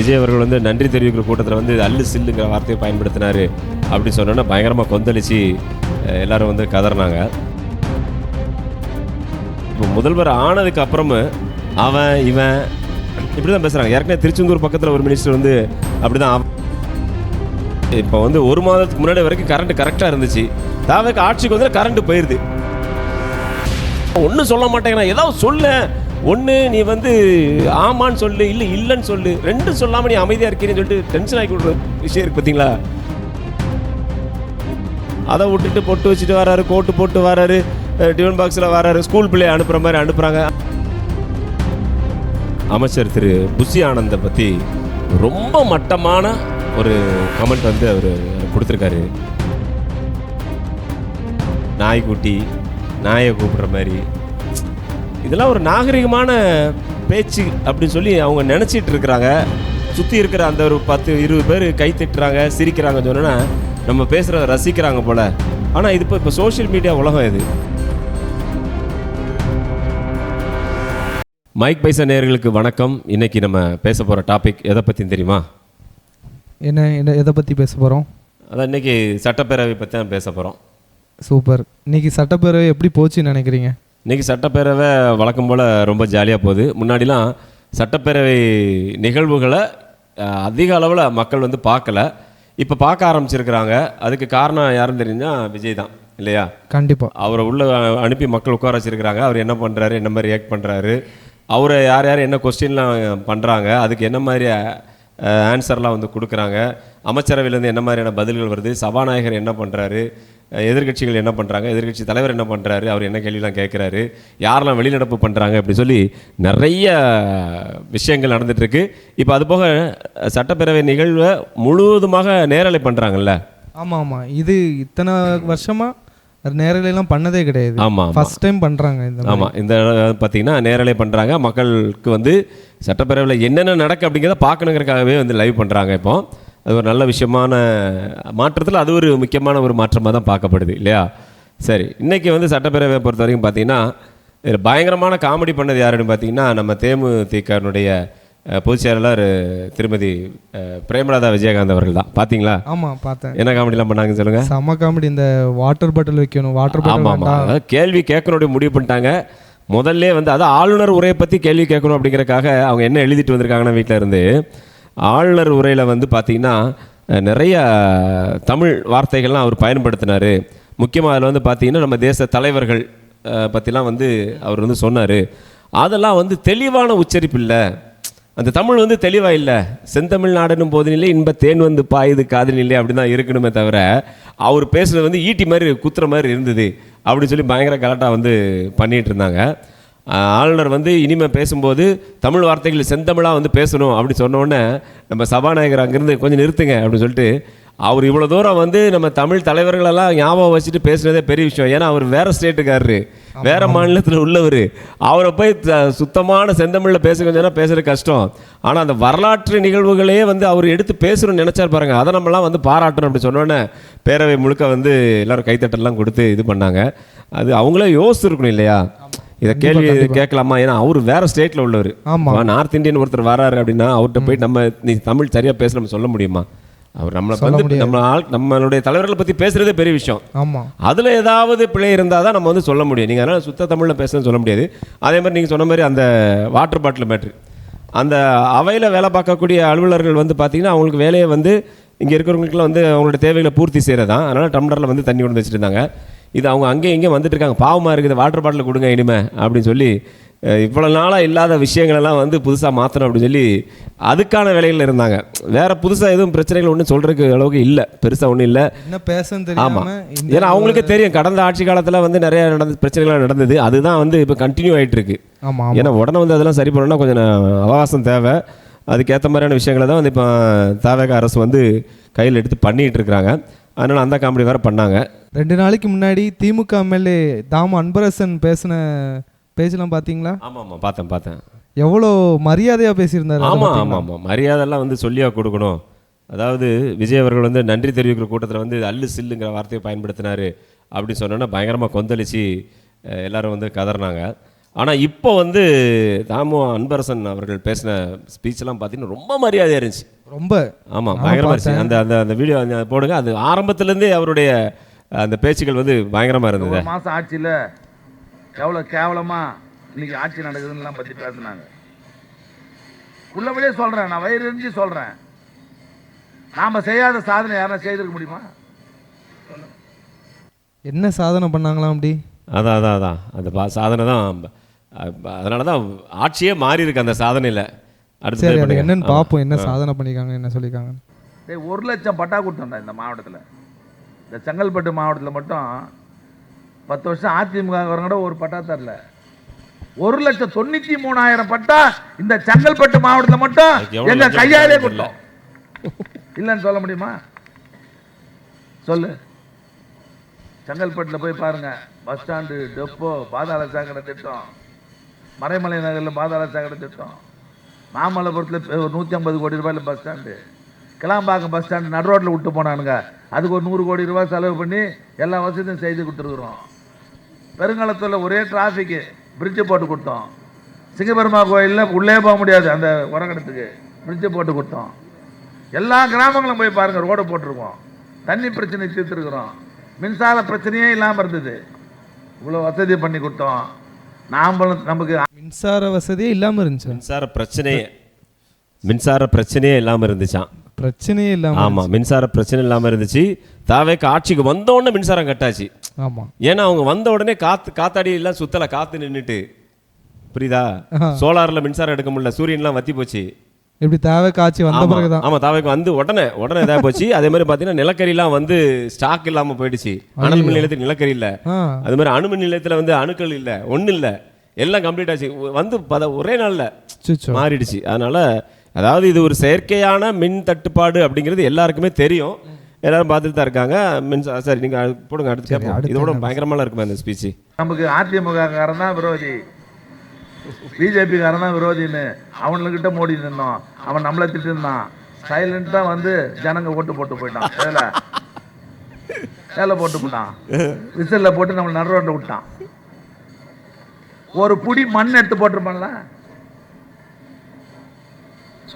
விஜய் அவர்கள் வந்து நன்றி தெரிவிக்கிற கூட்டத்தில் வந்து அல்லு சில்லுங்கிற வார்த்தையை பயன்படுத்தினார் அப்படி சொன்னோன்னா பயங்கரமாக கொந்தளிச்சு எல்லோரும் வந்து கதறினாங்க. இப்போ முதல்வர் ஆனதுக்கு அப்புறமும் அவன் இவன் இப்படி தான் பேசுகிறாங்க. ஏற்கனவே திருச்செந்தூர் பக்கத்தில் ஒரு மினிஸ்டர் வந்து அப்படி தான். இப்போ வந்து ஒரு மாதத்துக்கு முன்னாடி வரைக்கும் கரண்ட் கரெக்டாக இருந்துச்சு. தாவேக்கு ஆட்சிக்கு வந்து கரண்ட் போயிடுது. ஒன்றும் சொல்ல மாட்டேங்கிறான். ஏதாவது சொல்ல, ஒன்று நீ வந்து ஆமான்னு சொல்லு, இல்லை இல்லைன்னு சொல்லு, ரெண்டும் சொல்லாமல் நீ அமைதியாக இருக்கீங்கன்னு சொல்லிட்டு டென்ஷன் ஆகி கொடுக்குற விஷயம் இருக்குது பார்த்தீங்களா? அதை விட்டுட்டு பொட்டு வச்சுட்டு வராரு, கோட்டு போட்டு வராரு, டிஃபன் பாக்ஸில் வராரு, ஸ்கூல் பிள்ளையை அனுப்புகிற மாதிரி அனுப்புகிறாங்க. அமைச்சர் திரு புஷி ஆனந்தை பற்றி ரொம்ப மட்டமான ஒரு கமெண்ட் வந்து அவர் கொடுத்துருக்காரு. நாய்க்குட்டி, நாயை கூப்பிடுற மாதிரி. இதெல்லாம் ஒரு நாகரிகமான பேச்சு அப்படின்னு சொல்லி அவங்க நினச்சிட்டு இருக்கிறாங்க. சுற்றி இருக்கிற அந்த ஒரு 10-20 பேர் கை தட்டுறாங்க, சிரிக்கிறாங்க. சொன்னோன்னா நம்ம பேசுகிறத ரசிக்கிறாங்க போல். ஆனால் இது இப்போ சோஷியல் மீடியா உலகம் இது. மைக் பைசா நேயர்களுக்கு வணக்கம். இன்றைக்கி நம்ம பேச போகிற டாபிக் எதை பற்றின்னு தெரியுமா? என்ன எதை பற்றி பேச போகிறோம்? அதான் இன்றைக்கி சட்டப்பேரவை பற்றி தான் பேச போகிறோம். சூப்பர். இன்றைக்கி சட்டப்பேரவை எப்படி போச்சுன்னு நினைக்கிறீங்க? இன்றைக்கி சட்டப்பேரவை வழக்கம் போல் ரொம்ப ஜாலியாக போகுது. முன்னாடிலாம் சட்டப்பேரவை நிகழ்வுகளை அதிக அளவில் மக்கள் வந்து பார்க்கல. இப்போ பார்க்க ஆரம்பிச்சிருக்கிறாங்க. அதுக்கு காரணம் யாருன்னு தெரியுன்னா விஜய் தான், இல்லையா? கண்டிப்பாக. அவரை உள்ளே அனுப்பி மக்கள் உட்கார வச்சுருக்கிறாங்க. அவர் என்ன பண்ணுறாரு, என்ன மாதிரி ரியாக்ட் பண்ணுறாரு, அவரை யார் யார் என்ன கொஸ்டின்லாம் பண்ணுறாங்க, அதுக்கு என்ன மாதிரி ஆன்சர்லாம் வந்து கொடுக்குறாங்க, அமைச்சரவையிலேருந்து என்ன மாதிரியான பதில்கள் வருது, சபாநாயகர் என்ன பண்ணுறாரு, எதிர்கட்சிகள் என்ன பண்ணுறாங்க, எதிர்கட்சி தலைவர் என்ன பண்ணுறாரு, அவர் என்ன கேள்விலாம் கேட்குறாரு, யாரெல்லாம் வெளிநடப்பு பண்ணுறாங்க, அப்படி சொல்லி நிறைய விஷயங்கள் நடந்துகிட்ருக்கு. இப்போ அது போக சட்டப்பேரவை நிகழ்வை முழுவதுமாக நேரலை பண்ணுறாங்கல்ல. ஆமாம் ஆமாம். இது இத்தனை வருஷமாக நேரலையெல்லாம் பண்ணதே கிடையாது. ஆமாம், ஃபர்ஸ்ட் டைம் பண்ணுறாங்க. ஆமாம், இந்த பார்த்திங்கன்னா நேரலை பண்ணுறாங்க. மக்களுக்கு வந்து சட்டப்பேரவையில் என்னென்ன நடக்கு அப்படிங்கிறத பார்க்கணுங்கிறதுக்காகவே வந்து லைவ் பண்ணுறாங்க. இப்போ அது ஒரு நல்ல விஷயமான மாற்றத்தில் அது ஒரு முக்கியமான ஒரு மாற்றமாக தான் பார்க்கப்படுது, இல்லையா? சரி, இன்றைக்கி வந்து சட்டப்பேரவையை பொறுத்த வரைக்கும் பார்த்திங்கன்னா இதில் பயங்கரமான காமெடி பண்ணது யாருன்னு பார்த்திங்கன்னா நம்ம தேமுதிகனுடைய பொதுச் செயலாளர் திருமதி பிரேமலதா விஜயகாந்த் அவர்கள் தான். பார்த்தீங்களா? ஆமாம், பார்த்தேன். என்ன காமெடிலாம் பண்ணாங்கன்னு சொல்லுங்கள். செம்ம காமெடி. இந்த வாட்டர் பாட்டில் வைக்கணும், வாட்டர் பாட்டில். ஆமாம், அதாவது கேள்வி கேட்கணுடைய முடிவு பண்ணிட்டாங்க. முதல்ல வந்து அதான் ஆளுநர் உரையை பற்றி கேள்வி கேட்கணும் அப்படிங்கிறக்காக அவங்க என்ன எழுதிட்டு வந்திருக்காங்கன்னா வீட்டில் இருந்து ஆளுநர் உரையில் வந்து பார்த்திங்கன்னா நிறைய தமிழ் வார்த்தைகள்லாம் அவர் பயன்படுத்தினார். முக்கியமாக அதில் வந்து பார்த்திங்கன்னா நம்ம தேச தலைவர்கள் பற்றிலாம் வந்து அவர் வந்து சொன்னார். அதெல்லாம் வந்து தெளிவான உச்சரிப்பு இல்லை, அந்த தமிழ் வந்து தெளிவாக இல்லை. செந்தமிழ் நாடனும் போதினில்லை, இன்ப தேன் வந்து பாயுது காதலில்லை அப்படின்னு தான் இருக்கணுமே தவிர அவர் பேசுகிறது வந்து ஈட்டி மாதிரி குத்துற மாதிரி இருந்தது அப்படின்னு சொல்லி பயங்கர கரெக்டாக வந்து பண்ணிகிட்டு இருந்தாங்க. ஆளுநர் வந்து இனிமேல் பேசும்போது தமிழ் வார்த்தைகள் செந்தமிழாக வந்து பேசணும் அப்படின்னு சொன்னோடனே நம்ம சபாநாயகர் அங்கேருந்து கொஞ்சம் நிறுத்துங்க அப்படின்னு சொல்லிட்டு அவர் இவ்வளோ தூரம் வந்து நம்ம தமிழ் தலைவர்களெல்லாம் ஞாபகம் வச்சுட்டு பேசுனதே பெரிய விஷயம். ஏன்னா அவர் வேறு ஸ்டேட்டுக்காரரு, வேறு மாநிலத்தில் உள்ளவர். அவரை போய் சுத்தமான செந்தமிழில் பேசுங்க சொன்னால் பேசுகிறது கஷ்டம். ஆனால் அந்த வரலாற்று நிகழ்வுகளையே வந்து அவர் எடுத்து பேசணும்னு நினச்சார் பாருங்க. அதை நம்மலாம் வந்து பாராட்டணும் அப்படி சொன்னோன்னே பேரவை முழுக்க வந்து எல்லோரும் கைத்தட்டெல்லாம் கொடுத்து இது பண்ணாங்க. அது அவங்களே யோசிச்சுருக்கணும், இல்லையா? இதை கேள்வி கேட்கலாமா? ஏன்னா அவர் வேறு ஸ்டேட்டில் உள்ளவர். நார்த் இந்தியன் ஒருத்தர் வராரு அப்படின்னா அவர்கிட்ட போய் நம்ம நீ தமிழ் சரியாக பேச நம்ம சொல்ல முடியுமா? அவர் நம்மளை வந்து நம்மளுடைய தலைவர்களை பற்றி பேசுகிறதே பெரிய விஷயம். ஆமாம், அதில் ஏதாவது பிழை இருந்தால் தான் நம்ம வந்து சொல்ல முடியும். நீங்கள் அதனால் சுத்த தமிழில் பேசணும்னு சொல்ல முடியாது. அதே மாதிரி நீங்கள் சொன்ன மாதிரி அந்த வாட்டர் பாட்டில் மேட்ரு, அந்த அவையில் வேலை பார்க்கக்கூடிய அலுவலர்கள் வந்து பார்த்திங்கன்னா அவங்களுக்கு வேலையை வந்து இங்கே இருக்கிறவங்களுக்குலாம் வந்து அவங்களோட தேவைகளை பூர்த்தி செய்கிறதான். அதனால் டம்ளரில் வந்து தண்ணி கொண்டு வச்சுட்டு இருந்தாங்க. இது அவங்க அங்கேயும் இங்கேயும் வந்துட்டு இருக்காங்க. பாவமாக இருக்குது, வாட்டர் பாட்டில் கொடுங்க இனிமே அப்படின்னு சொல்லி இவ்வளோ நாளாக இல்லாத விஷயங்களெல்லாம் வந்து புதுசாக மாற்றணும் அப்படின்னு சொல்லி அதுக்கான வேலைகளில் இருந்தாங்க. வேறு புதுசாக எதுவும் பிரச்சனைகள் ஒன்றும் சொல்கிறதுக்கு அளவுக்கு இல்லை, பெருசாக ஒன்றும் இல்லை. என்ன பேசணும்? ஆமாம், ஏன்னா அவங்களுக்கே தெரியும் கடந்த ஆட்சி காலத்தில் வந்து நிறைய பிரச்சனைகள் நடந்தது. அதுதான் வந்து இப்போ கண்டினியூ ஆகிட்டு இருக்கு. ஆமாம், ஏன்னா உடனே வந்து அதெல்லாம் சரி பண்ணணும்னா கொஞ்சம் அவகாசம் தேவை. அதுக்கேற்ற மாதிரியான விஷயங்களை தான் வந்து இப்போ தாவேக அரசு வந்து கையில் எடுத்து பண்ணிகிட்டு இருக்கிறாங்க. அதனால் அந்த காமெடி வேறு பண்ணாங்க. 2 நாளைக்கு முன்னாடி திமுக எம்எல்ஏ தாமு அன்பரசன் பேசின பேஜெலாம் பார்த்தீங்களா? ஆமாம் ஆமாம், பார்த்தேன். எவ்வளோ மரியாதையாக பேசியிருந்தாரு. ஆமாம், மரியாதைலாம் வந்து சொல்லியாக கொடுக்கணும். அதாவது விஜய் அவர்கள் வந்து நன்றி தெரிவிக்கிற கூட்டத்தில் வந்து அல்லு சில்லுங்கிற வார்த்தையை பயன்படுத்தினார் அப்படி சொன்னோன்னா பயங்கரமாக கொந்தளிச்சு எல்லோரும் வந்து கதறினாங்க. ஆனால் இப்போ வந்து தாமு அன்பரசன் அவர்கள் பேசின ஸ்பீச்செல்லாம் பார்த்தீங்கன்னா ரொம்ப மரியாதையாக இருந்துச்சு. ரொம்ப ஆமாம், பயங்கரமாக இருந்துச்சு. அந்த அந்த அந்த வீடியோ போடுங்க. அது ஆரம்பத்துலேருந்தே அவருடைய அந்த பேச்சுக்கள் வந்து பயங்கரமாக இருந்தது. ஒரு மாதம் ஆட்சியில் எவ்வளோ கேவலமாக இன்னைக்கு ஆட்சி நடக்குதுன்னு பற்றி பேசுனாங்க. உள்ளபடியே சொல்கிறேன், நான் வயிறு எரிஞ்சு சொல்கிறேன். நாம் செய்யாத சாதனை யாரும் செய்திருக்க முடியுமா? என்ன சாதனை பண்ணாங்களாம் அப்படி? அதான் அந்த சாதனை தான். அதனால தான் ஆட்சியே மாறி இருக்கு அந்த சாதனையில். சரி, அது என்னன்னு பார்ப்போம். என்ன சாதனை பண்ணியிருக்காங்க, என்ன சொல்லியிருக்காங்க. 1,00,000 பட்டா கொடுத்தோம்டா இந்த மாவட்டத்தில். இந்த செங்கல்பட்டு மாவட்டத்தில் மட்டும் 10 வருஷம் அதிமுக கூட ஒரு பட்டா தரல. 1,93,000 பட்டா இந்த செங்கல்பட்டு மாவட்டத்தில் மட்டும் எங்க கையாலே கொடுத்தோம். இல்லைன்னு சொல்ல முடியுமா? சொல்லு. செங்கல்பட்டில் போய் பாருங்க, பஸ் ஸ்டாண்டு, டெப்போ, பாதாள சாக்கடை திட்டம், மறைமலை நகரில் பாதாள சாக்கடை திட்டம், மாமல்லபுரத்தில் 150 கோடி ரூபாயில் bus stand, Kilambakkam bus stand நடு ரோட்டில் விட்டு போனானுங்க. அதுக்கு ஒரு 100 கோடி ரூபாய் செலவு பண்ணி எல்லா வசதியும் செய்து கொடுத்துருக்குறோம். பெருங்காலத்தில் ஒரே டிராஃபிக்கு பிரிட்ஜு போட்டு கொடுத்தோம். சிங்கபெருமா கோயிலில் உள்ளே போக முடியாது, அந்த உரகடத்துக்கு பிரிட்ஜு போட்டு கொடுத்தோம். எல்லா கிராமங்களும் போய் பாருங்கள், ரோடு போட்டிருக்கோம். தண்ணி பிரச்சனை தீர்த்துருக்குறோம். மின்சார பிரச்சனையே இல்லாமல் இருந்தது. இவ்வளோ வசதி பண்ணி கொடுத்தோம். நமக்கு மின்சார வசதியே இல்லாமல் இருந்துச்சு. மின்சார பிரச்சனையே இல்லாமல் இருந்துச்சான். பிரச்சனையே இல்லாமல். ஆமாம், மின்சார பிரச்சனை இல்லாமல் இருந்துச்சு. தாவேக்கு ஆட்சிக்கு வந்த உடனே மின்சாரம் கட்டாச்சு. ஆமாம், ஏன்னா அவங்க வந்த உடனே காத்தாடி எல்லாம் சுத்தலை, காற்று நின்றுட்டு. புரியுதா? சோலாரில் மின்சாரம் எடுக்க முடியல, சூரியன்லாம் வத்தி போச்சு. இப்படி தேவை காட்சி வந்த பிறகுதான். ஆமாம், தாவேக்கு வந்து உடனே இதாக போச்சு. அதே மாதிரி பார்த்தீங்கன்னா நிலக்கரிலாம் வந்து ஸ்டாக் இல்லாமல் போயிடுச்சு. அனல் மின் நிலையத்தில் நிலக்கரி இல்லை, அது மாதிரி அணுமின் நிலையத்தில் வந்து அணுக்கள் இல்லை, ஒன்றும் இல்லை, எல்லாம் கம்ப்ளீட் ஆச்சு. வந்து ஒரே நாளில் மாறிடுச்சு. அதனால அதாவது இது ஒரு செயற்கையான மின் தட்டுப்பாடு அப்படிங்கிறது எல்லாருக்குமே தெரியும். எல்லாரும் பார்த்துட்டு தான் இருக்காங்க. சரி, நீங்கள் போடுங்க, அடுத்து கேட்போம். இதோட பயங்கரமாக இருக்குமே அந்த ஸ்பீச். நமக்கு அதிமுக காரன் தான் விரோதி, பிஜேபி காரன் தான் விரோதின்னு அவனுக்கிட்ட மோடி நின்னோம். அவன் நம்மளை திட்டு இருந்தான். சைலண்டாக வந்து ஜனங்க ஓட்டு போட்டு போயிட்டான். வேலை போட்டு போட்டான், விசிலில் போட்டு நம்மளை நடு ரோட்டில் விட்டான். ஒரு புடி மண் எடுத்து போட்டிருப்பான்ல,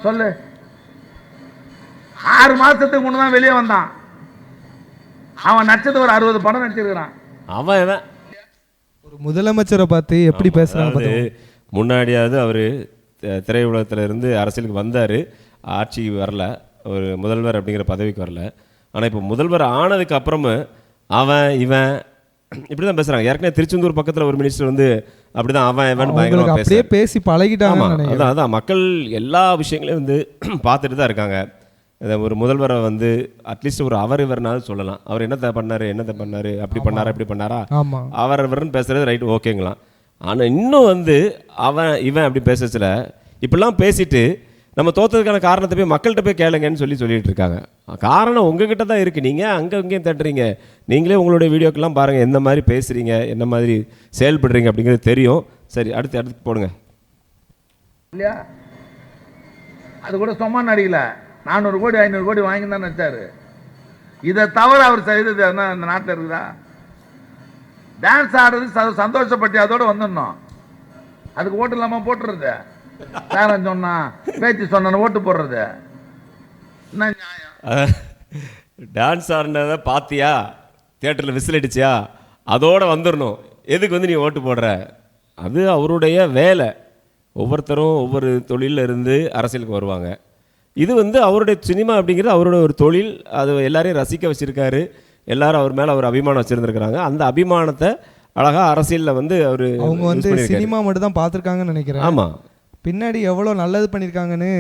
சொல்லு. 6 மாசத்துக்கு முன்னதான் வெளியே வந்தான். அவன் நச்சது ஒரு 60 படம் நடிச்சிருக்கிறான். அவன் ஒரு முதலமைச்சரை பார்த்து எப்படி பேசுறாங்க. முன்னாடியாவது அவர் திரையுலகத்தில் இருந்து அரசியலுக்கு வந்தார், ஆட்சி வரல, ஒரு முதல்வர் அப்படிங்கிற பதவிக்கு வரல. ஆனால் இப்போ முதல்வர் ஆனதுக்கு அப்புறமும் இவன் இப்படி தான் பேசுகிறாங்க. ஏற்கனவே திருச்செந்தூர் பக்கத்தில் ஒரு மினிஸ்டர் வந்து அப்படி தான் அப்படியே பேசி பழகிட்டாங்க. அதான் மக்கள் எல்லா விஷயங்களையும் வந்து பார்த்துட்டு தான் இருக்காங்க. ஒரு முதல்வரை வந்து அட்லீஸ்ட் ஒரு இவர்னாலும் சொல்லலாம். அவர் என்னத்தை பண்ணார் அப்படி பண்ணாரா இவர்னு பேசுறது ரைட், ஓகேங்களாம். ஆனால் இன்னும் வந்து இவன் அப்படி பேசல. இப்படிலாம் பேசிட்டு நம்ம தோற்றதுக்கான காரணத்தை போய் மக்கள்கிட்ட போய் கேளுங்கன்னு சொல்லிட்டு இருக்காங்க. காரணம் உங்ககிட்ட தான் இருக்குது. நீங்கள் அங்கேயும் தட்டுறீங்க. நீங்களே உங்களுடைய வீடியோக்கெல்லாம் பாருங்கள், எந்த மாதிரி பேசுகிறீங்க, என்ன மாதிரி செயல்படுறீங்க அப்படிங்கிறது தெரியும். சரி, அடுத்து போடுங்க. இல்லையா? அது கூட சும்மா நடிக்கல. 400 கோடி 500 கோடி வாங்கி தான் நினச்சாரு. இதை தவிர அவர் செய்தது என்ன இந்த நாட்டில் இருக்குதா? டான்ஸ் ஆடுறது சந்தோஷப்பட்டு அதோடு வந்துடணும். அதுக்கு ஓட்டு இல்லாமல் போட்டுறது, பேரன் சொன்னா பேச்சு சொன்ன ஓட்டு போடுறது என்ன நியாயம்? டான்ஸ் ஆடினதை பார்த்தியா, தியேட்டரில் விசில் அடிச்சியா, அதோடு வந்துடணும். எதுக்கு வந்து நீ ஓட்டு போடுற? அது அவருடைய வேலை. ஒவ்வொருத்தரும் ஒவ்வொரு தொழிலில் இருந்து அரசியலுக்கு வருவாங்க. இது வந்து அவருடைய சினிமா அப்படிங்கிறது அவரோட ஒரு தொழில். அது எல்லாரையும் ரசிக்க வச்சுருக்காரு. எல்லாரும் அவர் மேலே ஒரு அபிமானம் வச்சுருந்துருக்குறாங்க. அந்த அபிமானத்தை அழகாக அரசியலில் வந்து அவங்க வந்து சினிமா மட்டும் தான் பார்த்துருக்காங்கன்னு நினைக்கிறேன். ஆமாம், பின்னாடி எவ்வளோ நல்லது பண்ணியிருக்காங்கன்னு.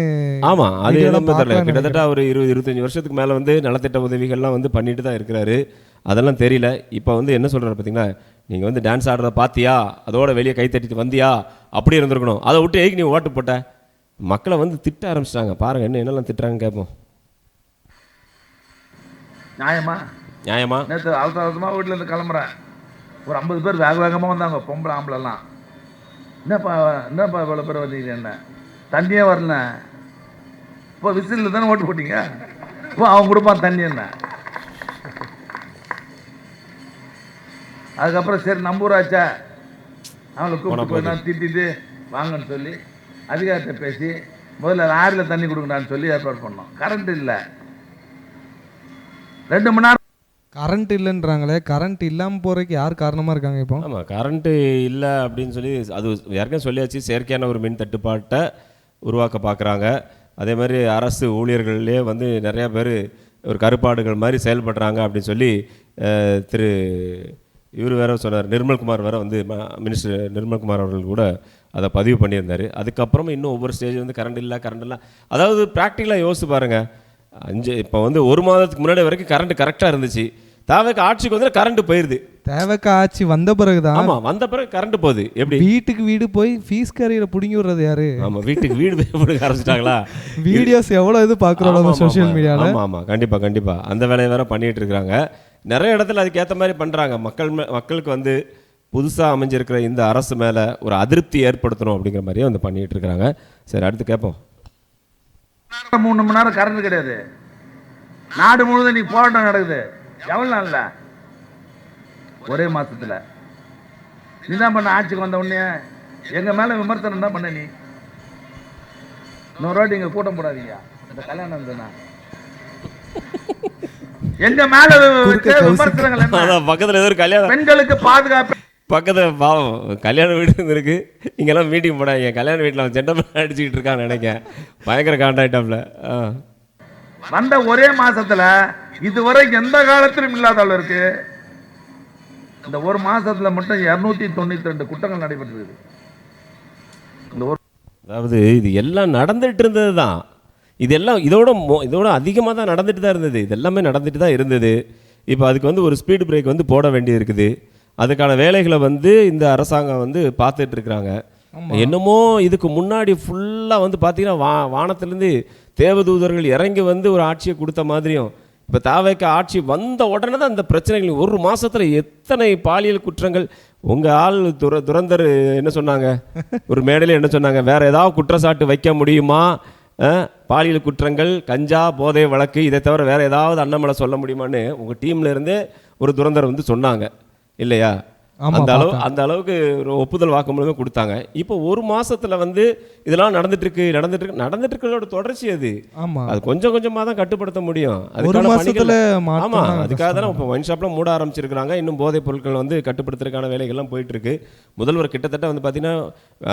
ஆமாம், அது தெரியல. கிட்டத்தட்ட ஒரு 20-25 வருஷத்துக்கு மேலே வந்து நலத்திட்ட உதவிகள்லாம் வந்து பண்ணிட்டு தான் இருக்கிறாரு. அதெல்லாம் தெரியல. இப்போ வந்து என்ன சொல்கிறாரு பார்த்தீங்கன்னா, நீங்கள் வந்து டான்ஸ் ஆடுறத பார்த்தியா, அதோட வெளியே கை தட்டிட்டு வந்தியா, அப்படி இருந்திருக்கணும். அதை விட்டு ஏக்கு நீ ஓட்டு போட்ட. மக்களை வந்து திட்ட ஆரம்பிச்சிட்டாங்க. பாருங்கள் என்னெல்லாம் திட்டுறாங்க கேட்போம். நியாயமா நேற்று அவசரமாக வீட்டிலேருந்து கிளம்புறேன். ஒரு 50 பேர் வேகமாக வந்தாங்க, பொம்பளை ஆம்பளைலாம். என்னப்பா இவ்வளோ பேர் வந்தீங்க? என்ன தண்ணியே வரல. இப்போ விசிலில் தானே ஓட்டு போட்டீங்க, இப்போ அவன் கொடுப்பான் தண்ணி. என்ன அதுக்கப்புறம் சரி நம்பூராச்சா அவங்கள கூப்பிட்டு போய் நான் திட்டிட்டு வாங்கன்னு சொல்லி அதிகாரத்தை பேசி முதல்ல லாரியில் தண்ணி கொடுங்கடான்னு சொல்லி ஏற்பாடு பண்ணோம். கரண்ட் இல்லை, 2 மணி நேரம் கரண்ட் இல்லைன்றாங்களே, கரண்ட் இல்லாமல் போகிறதுக்கு யார் காரணமாக இருக்காங்க இப்போ? ஆமாம், கரண்ட்டு இல்லை அப்படின்னு சொல்லி அது ஏற்கனவே சொல்லியாச்சு. செயற்கையான ஒரு மின் தட்டுப்பாட்டை உருவாக்க பார்க்குறாங்க. அதே மாதிரி அரசு ஊழியர்கள்லேயே வந்து நிறையா பேர் ஒரு கருப்பாடுகள் மாதிரி செயல்படுறாங்க அப்படின்னு சொல்லி திரு இவர் வேற சொன்னார், நிர்மல்குமார் வேற வந்து மினிஸ்டர் நிர்மல்குமார் அவர்கள் கூட அதை பதிவு பண்ணியிருந்தார். அதுக்கப்புறமா இன்னும் ஒவ்வொரு ஸ்டேஜ் வந்து கரண்ட் இல்லை. அதாவது ப்ராக்டிக்கலாக யோசிச்சு பாருங்கள். இப்போ வந்து 1 மாதத்துக்கு முன்னாடி வரைக்கும் கரண்ட் கரெக்டாக இருந்துச்சு. தேவைக்கு ஆட்சிக்கு வந்து கரண்ட் போயிடுது. தேவைக்கு ஆட்சி வந்த பிறகுதான். ஆமாம், வந்த பிறகு கரண்ட் போகுது. எப்படி வீட்டுக்கு வீடு போய் ஃபீஸ் கரையில் பிடுங்கி விடுறது யாரு? ஆமாம், வீட்டுக்கு வீடு போய் பிடுங்க ஆரம்பிச்சிட்டாங்களா? வீடியோஸ் எவ்வளோ இது பார்க்குறோம் சோஷியல் மீடியாவில். ஆமாம் ஆமாம், கண்டிப்பாக அந்த வேலையை வேற பண்ணிகிட்டு இருக்கிறாங்க. நிறைய இடத்துல அதுக்கேற்ற மாதிரி பண்ணுறாங்க. மக்களுக்கு வந்து புதுசாக அமைஞ்சிருக்கிற இந்த அரசு மேலே ஒரு அதிருப்தி ஏற்படுத்தணும் அப்படிங்கிற மாதிரியே வந்து பண்ணிகிட்டு இருக்கிறாங்க. சரி, அடுத்து கேட்போம். 3 மணி நேரம் கரண்ட் கிடையாது. நாடு முழுவதும் நீ போராட்டம் நடக்குது. எவ்வளோ நாள்ல? ஒரே மாசத்துல. நீ தான் பண்ண ஆட்சிக்கு வந்த உடனே எங்க மேல விமர்சனம் தான் பண்ண. நீ இன்னொரு வாட்டி இங்க கூட்டம் போடாதீங்க. இந்த கல்யாணம் இருந்ததுன்னா எங்க மேல விமர்சனங்கள் என்ன? பக்கத்தில் ஏதோ ஒரு கல்யாணம், பெண்களுக்கு பாதுகாப்பு பக்கத்தில் பாவம் கல்யாண வீடு இருக்கு. இங்கெல்லாம் மீட்டிங் போடாங்க. கல்யாண வீட்டில் அவன் செண்டமெல்லாம் அடிச்சுக்கிட்டு இருக்கான்னு நினைக்கிறேன். பயங்கர காண்டாக்டாப்ல வந்த ஒரே மாசத்துல இதுவரை எந்த காலத்திலும் இல்லாத அளவுக்கு இந்த ஒரு மாசத்துல மட்டும் 292 குற்றங்கள் நடைபெற்றிருக்கு. அதாவது இது எல்லாம் நடந்துட்டு இருந்தது தான். இதெல்லாம் இதோட அதிகமாக தான் நடந்துட்டு தான் இருந்தது. இது எல்லாமே நடந்துட்டு தான் இருந்தது. இப்போ அதுக்கு வந்து ஒரு ஸ்பீடு பிரேக் வந்து போட வேண்டி இருக்குது. அதுக்கான வேலைகளை வந்து இந்த அரசாங்கம் வந்து பார்த்துட்டு இருக்கிறாங்க. என்னமோ இதுக்கு முன்னாடி ஃபுல்லாக வந்து பார்த்தீங்கன்னா வானத்திலேருந்து தேவதூதர்கள் இறங்கி வந்து ஒரு ஆட்சியை கொடுத்த மாதிரியும், இப்போ தாவேக்கு ஆட்சி வந்த உடனே தான் இந்த பிரச்சனைகள். 1 மாதத்தில் எத்தனை பாலியல் குற்றங்கள். உங்கள் ஆள் துரந்தர் என்ன சொன்னாங்க ஒரு மேடையில், என்ன சொன்னாங்க, வேறு ஏதாவது குற்றச்சாட்டு வைக்க முடியுமா? பாலியல் குற்றங்கள், கஞ்சா, போதை வழக்கு, இதை தவிர வேறு ஏதாவது அண்ணாமலை சொல்ல முடியுமான்னு உங்கள் டீமில் இருந்தே ஒரு துரந்தர் வந்து சொன்னாங்க இல்லையா? அந்த அளவுக்கு ஒரு ஒப்புதல் வாக்குமூலமே கொடுத்தாங்க. இப்போ 1 மாசத்துல வந்து இதெல்லாம் நடந்துட்டு இருக்கிறதோட தொடர்ச்சி அது. அது கொஞ்சம் கொஞ்சமாக தான் கட்டுப்படுத்த முடியும். அதுக்காக தான் இப்போ ஒயின் ஷாப்லாம் மூட ஆரம்பிச்சிருக்கிறாங்க. இன்னும் போதைப் பொருட்கள் வந்து கட்டுப்படுத்துறதுக்கான வேலைகள்லாம் போயிட்டு இருக்கு. முதல்வர் கிட்டத்தட்ட வந்து பார்த்தீங்கன்னா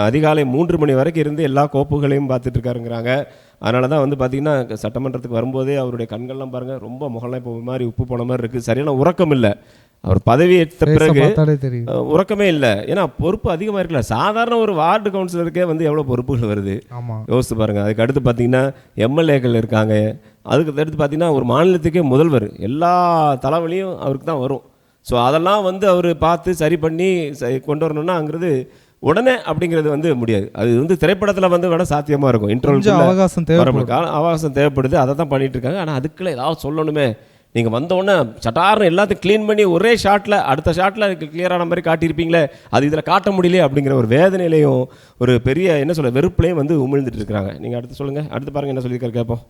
அதிகாலை 3 மணி வரைக்கும் இருந்து எல்லா கோப்புகளையும் பார்த்துட்டு இருக்காருங்கிறாங்க. அதனால தான் வந்து பார்த்தீங்கன்னா சட்டமன்றத்துக்கு வரும்போதே அவருடைய கண்கள்லாம் பாருங்கள், ரொம்ப முகம்லாம் இப்போ மாதிரி உப்பு போன மாதிரி இருக்குது. சரியான உறக்கம் இல்லை. அவர் பதவி ஏற்ற பிறகு உறக்கமே இல்லை. ஏன்னா பொறுப்பு அதிகமாக இருக்குல்ல. சாதாரண ஒரு வார்டு கவுன்சிலருக்கே வந்து எவ்வளோ பொறுப்புகள் வருது யோசித்து பாருங்கள். அதுக்கு அடுத்து பார்த்தீங்கன்னா எம்எல்ஏக்கள் இருக்காங்க. அதுக்கு அடுத்து பார்த்தீங்கன்னா ஒரு மாநிலத்துக்கே முதல்வர். எல்லா தலைவலியும் அவருக்கு தான் வரும். ஸோ அதெல்லாம் வந்து அவர் பார்த்து சரி பண்ணி கொண்டு வரணும்னா அங்கிறது உடனே அப்படிங்கிறது வந்து முடியாது. அது வந்து திரைப்படத்தில் வந்து வேணால் சாத்தியமாக இருக்கும். இன்டர்வல் அவகாசம் தேவைப்படுது. அதை தான் பண்ணிட்டு இருக்காங்க. ஆனால் அதுக்குள்ள ஏதாவது சொல்லணுமே. நீங்கள் வந்தோடனே சட்டார்னு எல்லாத்தையும் க்ளீன் பண்ணி ஒரே ஷாட்டில் அடுத்த ஷாட்டில் கிளியரான மாதிரி காட்டியிருப்பீங்களே, அது இதில் காட்ட முடியலையே அப்படிங்கிற ஒரு வேதனையிலையும் ஒரு பெரிய என்ன சொல்ல வெறுப்புலையும் வந்து உமிழ்ந்துட்டு இருக்கிறாங்க. நீங்கள் அடுத்து சொல்லுங்கள். அடுத்து பாருங்கள் என்ன சொல்லியிருக்காரு கேட்போம்.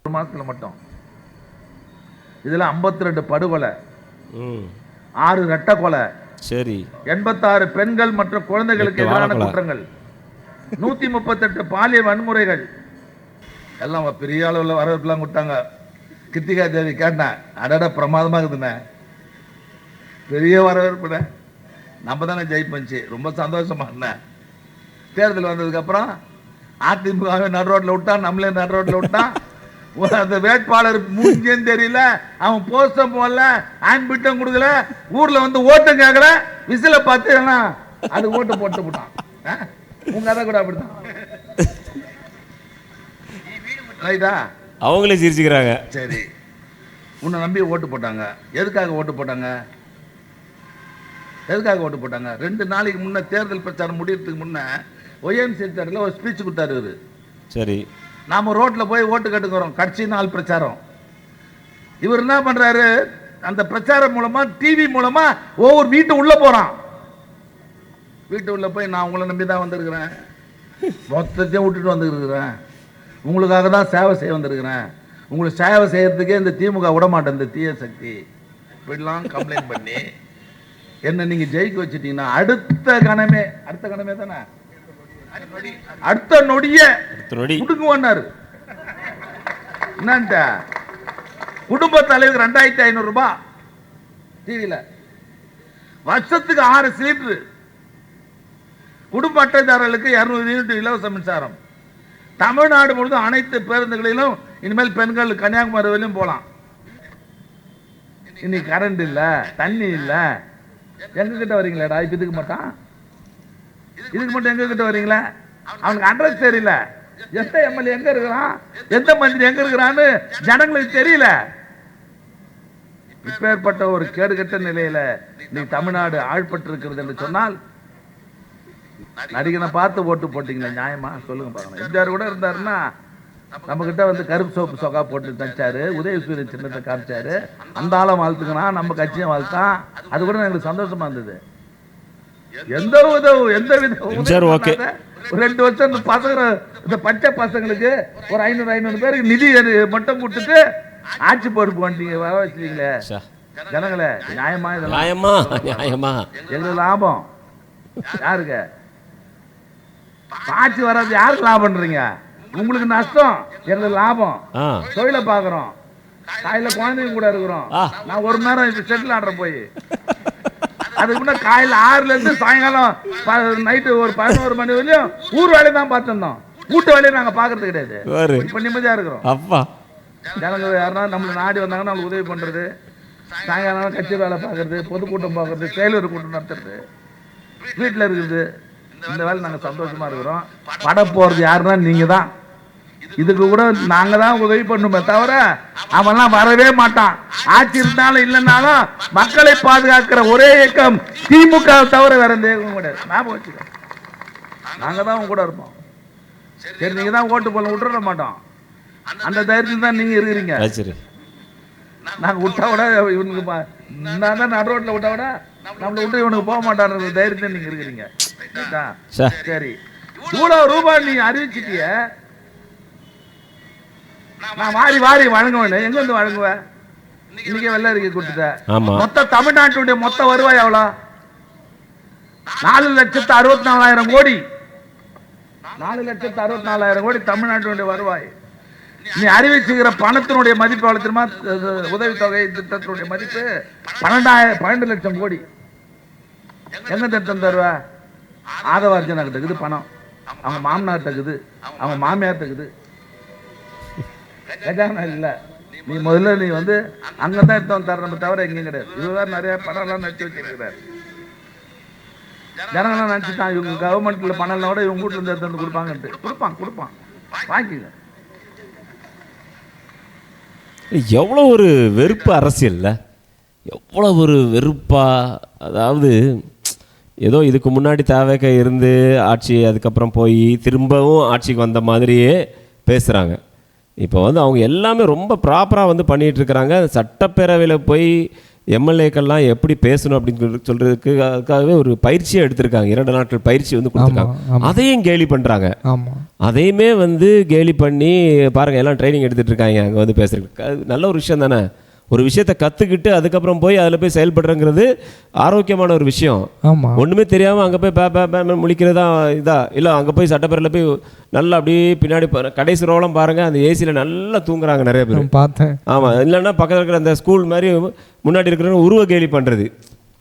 1 மாதத்தில் மட்டும் இதில் 52 படுகொலை, 6 இரட்ட கொலை, சரி 86 பெண்கள் மற்றும் குழந்தைகளுக்கு எதிரான குற்றங்கள், 138 பாலியல் வன்முறைகள். எல்லாம் பெரிய அளவில் வரவேற்பெல்லாம் கொடுத்தாங்க. கிருத்திகா தேவி கேட்டேன், அடட பிரமாதமாக இருக்குதுண்ணே, பெரிய வரவேற்புண்ணே, நம்ம தானே ஜெயிப்பச்சு, ரொம்ப சந்தோஷமா இருந்தேன். தேர்தல் வந்ததுக்கப்புறம் அதிமுகவே நடு ரோட்டில் விட்டான், நம்மளே நடு ரோட்டில் விட்டான். அந்த வேட்பாளர் மூஞ்சேன்னு தெரியல, அவன் போஸ்டம் போடல, ஹேண்ட் பிட்டும் கொடுக்கல, ஊர்ல வந்து ஓட்டம் கேட்கல, விசில பார்த்து எல்லாம் அது ஓட்டு போட்டு போட்டான். உங்க கதை கூட அப்படித்தான். ரைட்டா? அவங்களே சிரிச்சுக்கிறாங்க. சரி, உன்னை நம்பி ஓட்டு போட்டாங்க. எதுக்காக ஓட்டு போட்டாங்க? 2 நாளைக்கு முன்ன தேர்தல் பிரச்சாரம் முடியறதுக்கு முன்ன ஒய்எம்சி தேர்தலில் ஒரு ஸ்பீச் கொடுத்தாரு இவரு. சரி, நாம ரோட்ல போய் ஓட்டு கேட்டுக்கிறோம், கட்சி நாள் பிரச்சாரம். இவர் என்ன பண்றாரு, அந்த பிரச்சாரம் மூலமா டிவி மூலமா ஒவ்வொரு வீட்டு உள்ள போறான். வீட்டு உள்ள போய் நான் உங்களை நம்பி தான் வந்திருக்கிறேன், மொத்தத்தையும் விட்டுட்டு வந்துருக்கிறேன், உங்களுக்காக தான் சேவை செய்ய வந்திருக்கிறேன், உங்களுக்கு சேவை செய்யறதுக்கே இந்த திமுக விட மாட்டேன், இந்த தீய சக்தி, இப்படிலாம் கம்ப்ளைண்ட் பண்ணி என்ன நீங்க ஜெயிக்க வச்சிட்டீங்கன்னா அடுத்த கணமே தானே, அடுத்த நொடியே குடுங்குவாரு. என்னன்ட்ட குடும்ப தலைவர் 2500 ரூபாய் டிவியில, வருஷத்துக்கு 6 சிலிண்டர், குடும்ப அட்டைதாரர்களுக்கு 200 யூனிட் இலவச மின்சாரம், தமிழ்நாடு முழுவதும் அனைத்து பேருந்துகளிலும் இனிமேல் பெண்கள் கன்னியாகுமரி வரையிலும் போலாம். இன்னைக்கு கரண்ட் இல்ல, தண்ணி இல்ல, எங்க கிட்ட வரீங்களா? இதுக்கு மட்டும் எங்க கிட்ட வரீங்களா? அவனுக்கு அட்ரஸ் தெரியல, எந்த எம்எல்ஏ எங்க இருக்கிறான், எந்த மந்திரி எங்க இருக்கிறான்னு ஜனங்களுக்கு தெரியல. இப்பேற்பட்ட ஒரு கேடுகட்ட நிலையில நீ தமிழ்நாடு ஆழ்பட்டு இருக்கிறது என்று சொன்னால், நடிகனை பார்த்து ஓட்டு போட்டீங்களா? நியாயமா சொல்லுங்க பாருங்க. எம்ஜிஆர் கூட இருந்தாருன்னா நம்ம கிட்ட வந்து கருப்பு சோப்பு சொக்கா போட்டு தச்சாரு, உதயசூரிய சின்னத்தை காமிச்சாரு, அந்த ஆளும் வாழ்த்துக்கனா, நம்ம கட்சியும் வாழ்த்தான். அது கூட எங்களுக்கு சந்தோஷமா இருந்தது. எந்த வித 2 வருஷம் இந்த பசங்க, இந்த பச்சை பசங்களுக்கு ஒரு 500 பேருக்கு நிதி மட்டும் கொடுத்துட்டு ஆட்சி பொறுப்பு வந்துட்டீங்க, வர வச்சுட்டீங்களே ஜனங்களே. நியாயமா? நியாயமா? எங்களுக்கு லாபம் யாருக்கு? ஆட்சி வராது யாருக்கு லாபம்ன்றீங்க? உங்களுக்கு நஷ்டம், எங்களுக்கு லாபம். தொழிலை பாக்குறோம், காலையில குழந்தைங்க கூட இருக்கிறோம். நான் 1 மணி நேரம் செட்டில் ஆடுறேன் போய், அதுக்கு முன்னாடி காலையில 6ல இருந்து சாயங்காலம் நைட்டு ஒரு 11 மணி வரையும் ஊர் வேலையை தான் பார்த்துருந்தோம். கூட்டு வேலையை நாங்க பாக்குறது கிடையாது. இப்ப நிம்மதியா இருக்கிறோம். அப்பா ஜனங்க யாருன்னா நம்மள நாடி வந்தாங்கன்னா நம்மளுக்கு உதவி பண்றது, சாயங்காலம் கட்சி வேலை பார்க்கறது, பொதுக்கூட்டம் பார்க்கறது, செயலர் கூட்டம் நடத்துறது, வீட்டுல இருக்குது. இந்த வேலை நாங்க சந்தோஷமா இருக்கிறோம். பட போறது யாருன்னா நீங்க தான். இதுக்கு கூட நாங்க தான் உதவி பண்ணுமே தவிர அவன்லாம் வரவே மாட்டான். ஆட்சி இருந்தாலும் இல்லைன்னாலும் மக்களை பாதுகாக்கிற ஒரே இயக்கம் திமுக தவிர வேற எந்த இயக்கம் கிடையாது. ஞாபகம் வச்சுக்க, நாங்க தான் உங்க கூட இருப்போம். சரி, நீங்க தான் ஓட்டு போல விட்டுற மாட்டோம். அந்த தைரியத்தில் தான் நீங்க இருக்கிறீங்க. நாங்க விட்டா விட இவனுக்கு நான் தான் நடு ரோட்ல விட்டா விட நம்மளை விட்டு இவனுக்கு போக மாட்டான்ற தைரியத்தில் நீங்க இருக்கிறீங்க. சரி, இவ்வளவு ரூபாய் நீ அறிவிச்சிட்டிய, நான் வாரி வழங்குவேன். எங்க இருந்து வழங்குவேன்? இன்னைக்கு வெள்ள அறிக்கை கொடுத்துட்ட. மொத்த தமிழ்நாட்டுடைய மொத்த வருவாய் எவ்வளவு? 4,64,000 கோடி. 4,64,000 கோடி தமிழ்நாட்டுடைய வருவாய். நீ அறிவிச்சுக்கிற பணத்தினுடைய மதிப்பு எவ்வளவு தெரியுமா? உதவித்தொகை திட்டத்தினுடைய மதிப்பு 12 லட்சம் கோடி. எங்க திட்டம் தருவ? ஆதவார்ஜனா கிட்ட இருக்குது பணம், அவங்க மாமனார்ட்ட இருக்குது, அவங்க மாமியார்ட்ட இருக்குது. கஜானா இல்ல. நீ முதல்ல நீ வந்து அங்கதான் எடுத்து தர்ற தவிர எங்கேயும் கிடையாது. இதுதான் நிறைய பணம் எல்லாம் நடிச்சு வச்சிருக்கிறார். ஜனங்களாம் நினைச்சுட்டான் இவங்க கவர்மெண்ட்ல பணம் எல்லாம் கூட இவங்க வீட்டுல இருந்து எடுத்து வந்து கொடுப்பாங்கன்ட்டு. கொடுப்பான் வாங்கிக்க. எவ்வளோ ஒரு வெறுப்பு அரசியல்ல, எவ்வளோ ஒரு வெறுப்பா. அதாவது ஏதோ இதுக்கு முன்னாடி தேவைக்க இருந்து ஆட்சி, அதுக்கப்புறம் போய் திரும்பவும் ஆட்சிக்கு வந்த மாதிரியே பேசுகிறாங்க. இப்போ வந்து அவங்க எல்லாமே ரொம்ப ப்ராப்பராக வந்து பண்ணிகிட்டு இருக்கிறாங்க. சட்டப்பேரவையில் போய் எம்எல்ஏக்கள்லாம் எப்படி பேசணும் அப்படின்னு சொல்கிறதுக்கு அதுக்காகவே ஒரு பயிற்சியை எடுத்திருக்காங்க. 2 நாட்கள் பயிற்சி வந்து கொடுத்துருக்காங்க. அதையும் கேலி பண்ணுறாங்க. அதையுமே வந்து கேலி பண்ணி பாருங்கள், எல்லாம் ட்ரைனிங் எடுத்துகிட்டு இருக்காங்க அங்கே வந்து பேசுகிறதுக்கு. அது நல்ல ஒரு விஷயம் தானே. ஒரு விஷயத்தை கற்றுக்கிட்டு அதுக்கப்புறம் போய் அதில் போய் செயல்படுறங்கிறது ஆரோக்கியமான ஒரு விஷயம். ஒன்றுமே தெரியாமல் அங்கே போய் முழிக்கிறதா இதா இல்லை, அங்கே போய் சட்டப்பேரவையில் போய் நல்லா அப்படியே பின்னாடி கடைசி ரோலம் பாருங்கள், அந்த ஏசியில் நல்லா தூங்குறாங்க நிறைய பேர் பார்த்தேன். ஆமாம், இல்லைன்னா பக்கத்தில் இருக்கிற அந்த ஸ்கூல் மாதிரி முன்னாடி இருக்கிறவங்க உருவ கேலி பண்ணுறது,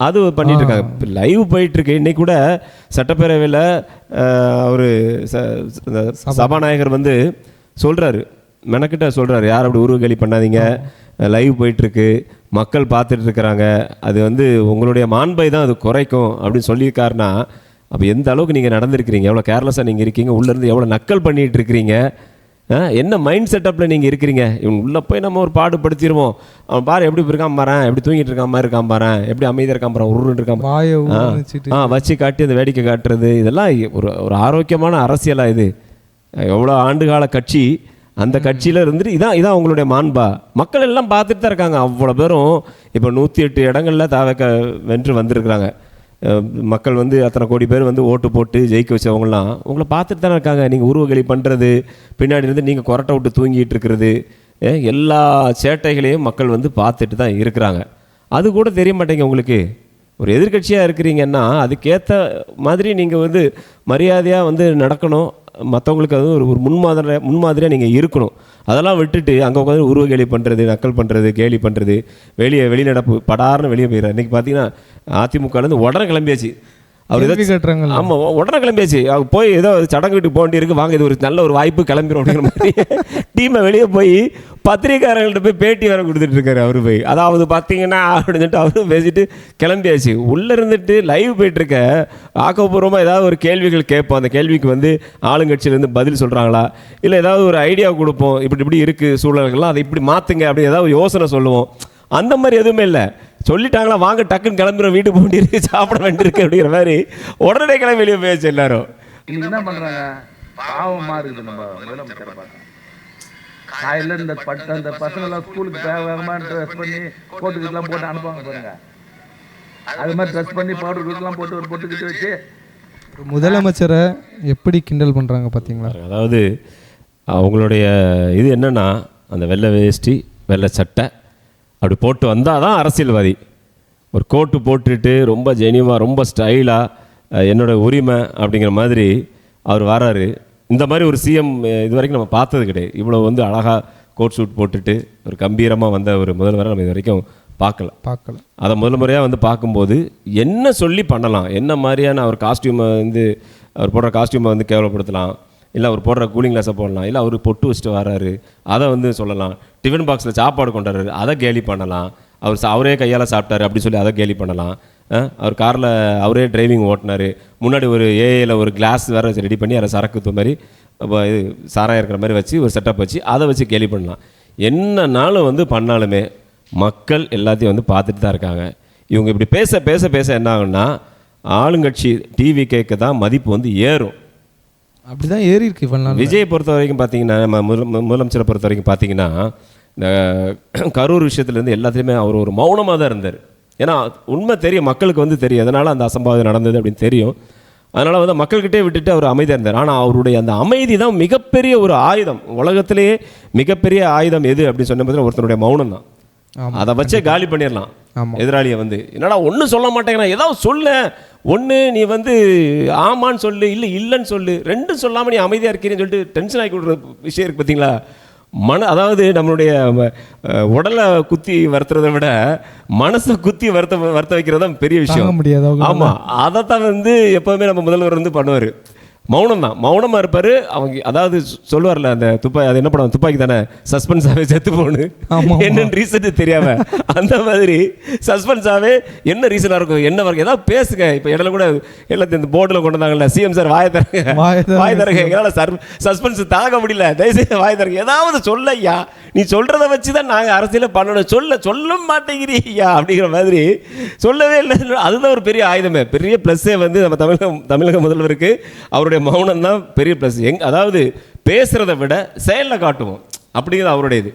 அது பண்ணிட்டு இருக்காங்க. இப்போ லைவ் போயிட்டுருக்கு. இன்னைக்கு கூட சட்டப்பேரவையில் ஒரு சபாநாயகர் வந்து சொல்கிறாரு, மெனக்கிட்ட சொல்கிறாரு, யார் அப்படி உருவ கேலி பண்ணாதீங்க, லைவ் போயிட்டுருக்கு, மக்கள் பார்த்துட்டு இருக்கிறாங்க, அது வந்து உங்களுடைய மாண்பை தான் அது குறைக்கும் அப்படின்னு சொல்லியிருக்காருன்னா, அப்போ எந்த அளவுக்கு நீங்கள் நடந்திருக்கிறீங்க, எவ்வளோ கேர்லெஸ்ஸாக நீங்கள் இருக்கீங்க, உள்ளேருந்து எவ்வளோ நக்கல் பண்ணிகிட்டு இருக்கிறீங்க, என்ன மைண்ட் செட்டப்பில் நீங்கள் இருக்கிறீங்க. இவங்க உள்ளே போய் நம்ம ஒரு பாடுபடுத்திடுவோம். அவன் பாரு எப்படி இருக்கான் பாறேன், எப்படி தூங்கிட்டு இருக்கான் மாதிரி இருக்கான் பாறேன், எப்படி அமைதியாக இருக்கான் பாறேன், உருன்னு இருக்கான் வச்சு காட்டி அந்த வேடிக்கை காட்டுறது, இதெல்லாம் ஒரு ஆரோக்கியமான அரசியலாக? இது எவ்வளோ ஆண்டுகால கட்சி, அந்த கட்சியில் இருந்துட்டு இதான் உங்களுடைய மாண்பா? மக்கள் எல்லாம் பார்த்துட்டு தான் இருக்காங்க. அவ்வளோ பேரும் இப்போ 108 இடங்களில் தாவக்க வென்று வந்திருக்கிறாங்க. மக்கள் வந்து அத்தனை கோடி பேர் வந்து ஓட்டு போட்டு ஜெயிக்க வச்சவங்களாம் உங்களை பார்த்துட்டு தானே இருக்காங்க. நீங்கள் உருவகளி பண்ணுறது, பின்னாடி இருந்து நீங்கள் கொரட்டை விட்டு தூங்கிட்டு இருக்கிறது, எல்லா சேட்டைகளையும் மக்கள் வந்து பார்த்துட்டு தான் இருக்கிறாங்க. அது கூட தெரிய மாட்டேங்க உங்களுக்கு. ஒரு எதிர்க்கட்சியாக இருக்கிறீங்கன்னா அதுக்கேற்ற மாதிரி நீங்கள் வந்து மரியாதையாக வந்து நடக்கணும், மற்றவங்களுக்கு அது ஒரு முன்மாதிரியாக நீங்கள் இருக்கணும். அதெல்லாம் விட்டுட்டு அங்கே உட்காந்து உருவ கேலி பண்ணுறது, நக்கல் பண்ணுறது, கேலி பண்ணுறது, வெளிநடப்பு படார்னு வெளியே போயிடுறாரு. இன்றைக்கி பார்த்தீங்கன்னா அதிமுகலேருந்து உடனே கிளம்பியாச்சு. அவர் ஏதோ கேட்டுறாங்க. ஆமாம், உடனே கிளம்பியாச்சு. அவர் போய் ஏதோ சடங்கு வீட்டுக்கு போக வேண்டியிருக்கு, வாங்க இது ஒரு நல்ல ஒரு வாய்ப்பு கிளம்பிடும் அப்படிங்கிற மாதிரி டீமை வெளியே போய் பத்திரிகையாளர்கள்ட்ட போய் பேட்டி வேறு கொடுத்துட்ருக்காரு அவர் போய். அதாவது பார்த்தீங்கன்னா அப்படின்னு சொல்லிட்டு அவரும் பேசிட்டு கிளம்பியாச்சு. உள்ளே இருந்துட்டு லைவ் போயிட்டுருக்க ஆக்கப்பூர்வமாக ஏதாவது ஒரு கேள்விகள் கேட்போம். அந்த கேள்விக்கு வந்து ஆளுங்கட்சியிலேருந்து பதில் சொல்கிறாங்களா, இல்லை ஏதாவது ஒரு ஐடியா கொடுப்போம், இப்படி இருக்குது சூழல்கள்லாம், அதை இப்படி மாற்றுங்க அப்படின்னு ஏதாவது யோசனை சொல்லுவோம். அந்த மாதிரி எதுவுமே இல்லை. சொல்லிட்டாங்களா வாங்க டக்குன்னு கிளம்புறோம், வீட்டுக்கு போக வேண்டியிருக்கு, சாப்பிட வேண்டியிருக்கு அப்படிங்கிற மாதிரி உடனே கிளம்பி வெளியே போயாச்சு எல்லாரும். இன்னைக்கு என்ன பண்ணுறாங்க, பாவமாக இருக்குது. நம்ம முதலமைச்சரை பார்த்தா காலையில் இந்த பசங்கள்லாம் ஸ்கூலுக்கு வேகமாக ட்ரெஸ் பண்ணி கோட்டுக்கிட்டலாம் போட்டு அனுப்புவாங்க பாருங்க. அது மாதிரி ட்ரெஸ் பண்ணி பவுடர் கிட்டலாம் போட்டு ஒரு பொட்டுக்கிட்டு வச்சு முதலமைச்சரை எப்படி கிண்டல் பண்ணுறாங்க பார்த்தீங்களா? அதாவது அவங்களுடைய இது என்னென்னா, அந்த வெள்ளை வேஷ்டி வெள்ளை சட்டை அப்படி போட்டு வந்தால் தான் அரசியல்வாதி. ஒரு கோட்டு போட்டுட்டு ரொம்ப ஜெனிவாக ரொம்ப ஸ்டைலாக என்னோட உரிமை அப்படிங்கிற மாதிரி அவர் வராரு. இந்த மாதிரி ஒரு சிஎம் இது வரைக்கும் நம்ம பார்த்தது கிடையாது. இவ்வளோ வந்து அழகாக கோட் சூட் போட்டுட்டு ஒரு கம்பீரமாக வந்த ஒரு முதல்வரை நம்ம இது வரைக்கும் பார்க்கல. அதை முதல் முறையாக வந்து பார்க்கும்போது என்ன சொல்லி பண்ணலாம், என்ன மாதிரியான அவர் காஸ்டியூமை வந்து அவர் போடுற காஸ்டியூமை வந்து கேவலப்படுத்தலாம், இல்லை அவர் போடுற கூலிங் கிளாஸை போடலாம், இல்லை அவர் பொட்டு வச்சுட்டு வராரு அதை வந்து சொல்லலாம், டிஃபன் பாக்ஸில் சாப்பாடு கொண்டாடுறாரு அதை கேலி பண்ணலாம், அவரே கையால் சாப்பிட்டாரு அப்படி சொல்லி அதை கேலி பண்ணலாம், அவர் காரில் அவரே டிரைவிங் ஓட்டினார், முன்னாடி ஒரு ஏஏல ஒரு கிளாஸ் வேறு ரெடி பண்ணி அதை சரக்கு மாதிரி இது சாராயம் இருக்கிற மாதிரி வச்சு ஒரு செட்டப் வச்சு அதை வச்சு கேலி பண்ணலாம். என்னன்னாலும் வந்து பண்ணாலுமே மக்கள் எல்லாத்தையும் வந்து பார்த்துட்டு தான் இருக்காங்க. இவங்க இப்படி பேச பேச பேச என்ன ஆகுன்னா ஆளுங்கட்சி டிவி கேட்க தான் மதிப்பு வந்து ஏறும். அப்படிதான் ஏறி இருக்கு. விஜயை பொறுத்த வரைக்கும் பார்த்தீங்கன்னா, நம்ம முதலமைச்சரை பொறுத்த வரைக்கும் பார்த்தீங்கன்னா, இந்த கரூர் விஷயத்துலேருந்து எல்லாத்துலேயுமே அவர் ஒரு மௌனமாக தான் இருந்தார். ஏன்னா உண்மை தெரியும், மக்களுக்கு வந்து தெரியும் அதனால் அந்த அசம்பாவிதம் நடந்தது அப்படின்னு தெரியும். அதனால் வந்து மக்கள்கிட்டே விட்டுட்டு அவர் அமைதியாக இருந்தார். ஆனால் அவருடைய அந்த அமைதி தான் மிகப்பெரிய ஒரு ஆயுதம். உலகத்திலேயே மிகப்பெரிய ஆயுதம் எது அப்படின்னு சொன்ன பார்த்தீங்கன்னா ஒருத்தருடைய மௌனம் தான். அதை வச்சே காலி பண்ணிடலாம் எதிராளியை. வந்து என்னடா ஒன்றும் சொல்ல மாட்டேங்கிறான், ஏதாவது சொல்ல, ஒன்று நீ வந்து ஆமான்னு சொல்லு, இல்லை இல்லைன்னு சொல்லு, ரெண்டும் சொல்லாமல் நீ அமைதியாக இருக்கிறேன்னு சொல்லிட்டு டென்ஷன் ஆகி கொடுக்குற விஷயம் இருக்குது பார்த்தீங்களா. அதாவது நம்மளுடைய உடலை குத்தி வருத்துறதை விட மனசை குத்தி வருத்த வைக்கிறது தான் பெரிய விஷயம். ஆமாம், அதை தான் வந்து எப்போவுமே நம்ம முதல்வர் வந்து பண்ணுவார். மௌனம் தான், மௌனமாக இருப்பார். அவங்க அதாவது சொல்லுவார்ல அந்த அது என்ன படம் துப்பாக்கி தானே, சஸ்பென்ஸாகவே செத்து போகணு என்னென்னு ரீசன் தெரியாம அந்த மாதிரி சஸ்பென்ஸாகவே என்ன ரீசனாக இருக்கும் என்ன வரைக்கும் ஏதாவது பேசுங்க. இப்போ இடையில கூட எல்லாத்தையும் இந்த போர்டில் கொண்டு வந்தாங்கல்ல, சிஎம் சார் வாய தரங்க எங்களால் சஸ்பென்ஸ் தாங்க முடியல, தயவுசெய்து வாய தரங்க, ஏதாவது சொல்ல ஐயா, நீ சொல்கிறத வச்சு தான் நாங்கள் அரசியலை பண்ணணும், சொல்ல மாட்டேங்கிறீயா அப்படிங்கிற மாதிரி சொல்லவே இல்லை. அதுதான் ஒரு பெரிய ஆயுதமே, பெரிய ப்ளஸ்ஸே வந்து நம்ம தமிழக முதல்வருக்கு அவருடைய மௌனம் தான் பெரிய ப்ளஸ். அதாவது பேசுகிறத விட செயலில் காட்டுவோம் அப்படிங்கிறது அவருடைய இது.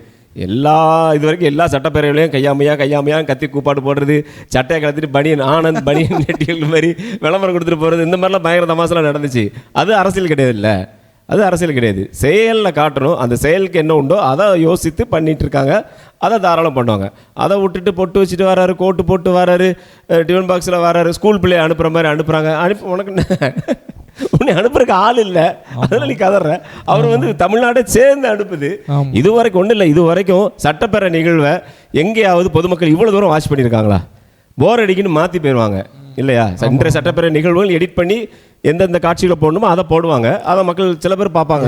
இது வரைக்கும் எல்லா சட்டப்பேரவையிலையும் கையாமையா கத்தி கூப்பாடு போடுறது, சட்டையை கலத்திட்டு பனியன் ஆனந்த் பனியன் நெட்டிகள் மாதிரி விளம்பரம் கொடுத்துட்டு போகிறது, இந்த மாதிரிலாம் பயங்கர தமாசெல்லாம் நடந்துச்சு. அது அரசியல் கிடையாது, இல்லை அது அரசியல் கிடையாது. செயலில் காட்டணும், அந்த செயலுக்கு என்ன உண்டோ அதை யோசித்து பண்ணிகிட்டு இருக்காங்க, அதை தாராளம் பண்ணுவாங்க. அதை விட்டுட்டு பொட்டு வச்சுட்டு வராரு, கோட்டு போட்டு வராரு, டிஃபன் பாக்ஸில் வராரு, ஸ்கூல் பிள்ளையை அனுப்புகிற மாதிரி அனுப்புகிறாங்க. உன்னை அனுப்புறதுக்கு ஆள் இல்லை, அதெல்லாம் நீ கதற. அவர் வந்து தமிழ்நாடை சேர்ந்து அனுப்புது. இது வரைக்கும் ஒன்றும் இல்லை, இது வரைக்கும் சட்டப்பேரவை நிகழ்வை எங்கேயாவது பொதுமக்கள் இவ்வளோ தூரம் வாட்ச் பண்ணியிருக்காங்களா? போர் அடிக்குன்னு மாற்றி போயிடுவாங்க இல்லையா? இன்றைய சட்டப்பேரவை நிகழ்வுகள் எடிட் பண்ணி எந்தெந்த காட்சிகளை போடணுமோ அதை போடுவாங்க, அதை மக்கள் சில பேர் பார்ப்பாங்க.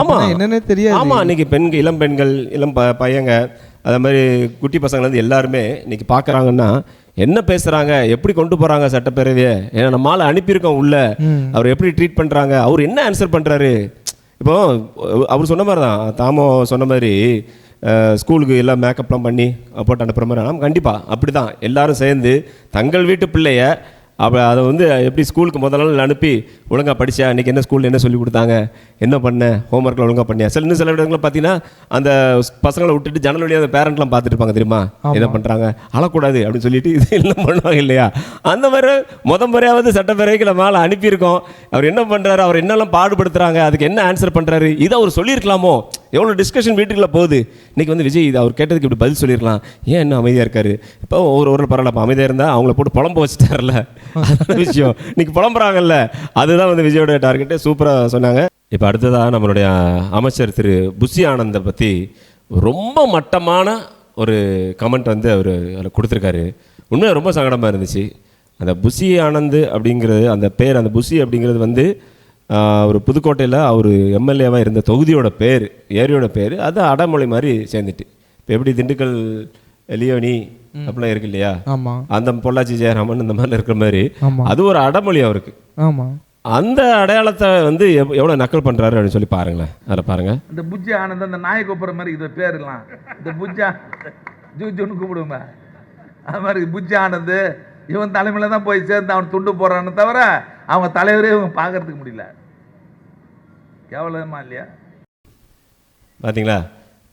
ஆமாம், என்னென்ன தெரியாது. ஆமாம், இன்றைக்கி இளம் பெண்கள் இளம் பையங்க அதே மாதிரி குட்டி பசங்கள்லேருந்து எல்லாருமே இன்றைக்கி பார்க்குறாங்கன்னா என்ன பேசுகிறாங்க, எப்படி கொண்டு போகிறாங்க சட்டப்பேரவையை, ஏன்னா நம்மளால் அனுப்பியிருக்கோம் உள்ள, அவர் எப்படி ட்ரீட் பண்ணுறாங்க, அவர் என்ன ஆன்சர் பண்ணுறாரு. இப்போ அவர் சொன்ன மாதிரி தான், தாமோ சொன்ன மாதிரி ஸ்கூலுக்கு எல்லாம் மேக்கப்லாம் பண்ணி போட்டு அனுப்புகிற மாதிரி. ஆனால் கண்டிப்பாக அப்படி தான் எல்லாரும் சேர்ந்து தங்கள் வீட்டு பிள்ளைய அதை வந்து எப்படி ஸ்கூலுக்கு முதல் நாள் அனுப்பி ஒழுங்காக படித்தா, இன்றைக்கி என்ன ஸ்கூலில் என்ன சொல்லி கொடுத்தாங்க, என்ன பண்ண ஹோம்ஒர்க்கில் ஒழுங்காக பண்ணியா, இன்னும் சில இடங்களில் பார்த்தீங்கன்னா அந்த பசங்களை விட்டுட்டு ஜன்னல் வழியாக அந்த பேரண்ட்லாம் பார்த்துட்டு இருப்பாங்க தெரியுமா, என்ன பண்ணுறாங்க, அழக்கூடாது அப்படின்னு சொல்லிட்டு இது எல்லாம் பண்ணுவாங்க இல்லையா. அந்த மாதிரி முறையாவது சட்டப்பேரவைக்கு நம்மளால் அனுப்பியிருக்கோம். அவர் என்ன பண்ணுறாரு, அவர் என்னெல்லாம் பாடுபடுத்துகிறாங்க, அதுக்கு என்ன ஆன்சர் பண்ணுறாரு, இதை அவர் சொல்லியிருக்கலாமோ, எவ்வளோ டிஸ்கஷன் வீட்டுக்குள்ளே போகுது. இன்றைக்கி வந்து விஜய் இது அவர் கேட்டதுக்கு இப்படி பதில் சொல்லிடலாம், ஏன் இன்னும் அமைதியாக இருக்காரு, இப்போ ஒரு பரவாயில்ல, இப்போ அமைதியாக இருந்தால் அவங்கள போட்டு புலம்ப வச்சுட்டார்ல, அதான் விஷயம். இன்றைக்கி புலம்புறாங்கல்ல, அதுதான் வந்து விஜயோட டார்கெட்டு. சூப்பராக சொன்னாங்க. இப்போ அடுத்ததாக நம்மளுடைய அமைச்சர் திரு புஷி ஆனந்தை பற்றி ரொம்ப மட்டமான ஒரு கமெண்ட் வந்து அவர் அதில் கொடுத்துருக்காரு. உண்மையாக ரொம்ப சங்கடமாக இருந்துச்சு. அந்த புஷி ஆனந்த் அப்படிங்கிறது, அந்த பேர், அந்த புஷி அப்படிங்கிறது வந்து ஒரு புதுக்கோட்டையில் அவர் எம்எல்ஏவாக இருந்த தொகுதியோட பேர், ஏரியோட பேர். அது அடமொழி மாதிரி சேர்ந்துட்டு, இப்போ எப்படி திண்டுக்கல் லியோனி அப்படிலாம் இருக்கு இல்லையா, ஆமாம், அந்த பொள்ளாச்சி ஜெயராமன் இந்த மாதிரிலாம் இருக்கிற மாதிரி ஆமாம், அது ஒரு அடமொழி அவருக்கு. ஆமாம். அந்த அடையாளத்தை வந்து எவ்வளோ நக்கல் பண்ணுறாரு அப்படின்னு சொல்லி பாருங்களேன். அதில் பாருங்கள். இந்த புஜ்ஜி ஆனந்த் அந்த நாயை கூப்பிட்ற மாதிரி இது பேருலாம், இந்த புஜ்ஜா ஜூஜுன்னு கூப்பிடுவோமே, அது மாதிரி புஜ்ஜி ஆனந்த் இவன் தலைமையில் தான் போய் சேர்ந்து அவன் துண்டு போடுறான்னு தவிர அவங்க தலைவரே இவங்க பார்க்கறதுக்கு முடியல. எவ்வளோமா இல்லையா? பார்த்தீங்களா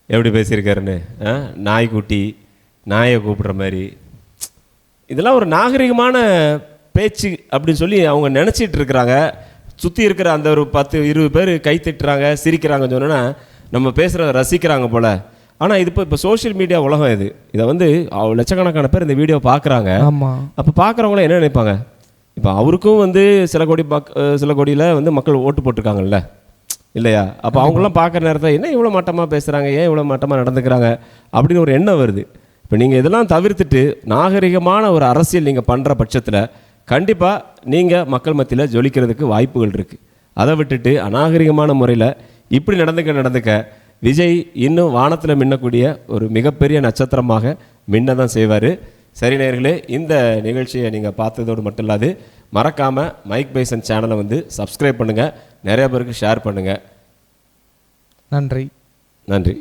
எப்படி பேசியிருக்காருன்னு. நாய்க்குட்டி, நாயை கூப்பிடுற மாதிரி. இதெல்லாம் ஒரு நாகரிகமான பேச்சு அப்படின்னு சொல்லி அவங்க நினச்சிட்டு இருக்கிறாங்க. சுற்றி இருக்கிற அந்த ஒரு 10-20 பேர் கை தட்டுறாங்க, சிரிக்கிறாங்க சொன்னோன்னா நம்ம பேசுகிறத ரசிக்கிறாங்க போல். ஆனால் இது இப்போ சோஷியல் மீடியா உலகம் இது. இதை வந்து லட்சக்கணக்கான பேர் இந்த வீடியோ பார்க்குறாங்க. அப்போ பார்க்குறவங்களாம் என்ன நினைப்பாங்க, இப்போ அவருக்கும் வந்து சில கோடியில் வந்து மக்கள் ஓட்டு போட்டிருக்காங்கல்ல இல்லையா, அப்போ அவங்களாம் பார்க்குற நேரத்தில் என்ன இவ்வளோ மட்டமாக பேசுகிறாங்க, ஏன் இவ்வளோ மட்டமாக நடந்துக்கிறாங்க அப்படின்னு ஒரு எண்ணம் வருது. இப்போ நீங்கள் இதெல்லாம் தவிர்த்துட்டு நாகரிகமான ஒரு அரசியல் நீங்கள் பண்ணுற பட்சத்தில் கண்டிப்பாக நீங்கள் மக்கள் மத்தியில் ஜொலிக்கிறதுக்கு வாய்ப்புகள் இருக்குது. அதை விட்டுட்டு அநாகரிகமான முறையில் இப்படி நடந்துக்க விஜய் இன்னும் வானத்தில் மின்னக்கூடிய ஒரு மிகப்பெரிய நட்சத்திரமாக மின்ன தான் செய்வார். சரி நேயர்களே, இந்த நிகழ்ச்சியை நீங்கள் பார்த்ததோடு மட்டும் இல்லாது மறக்காமல் மைக் பைசன் சேனலை வந்து சப்ஸ்கிரைப் பண்ணுங்கள், நிறைய பேருக்கு ஷேர் பண்ணுங்கள். நன்றி. நன்றி.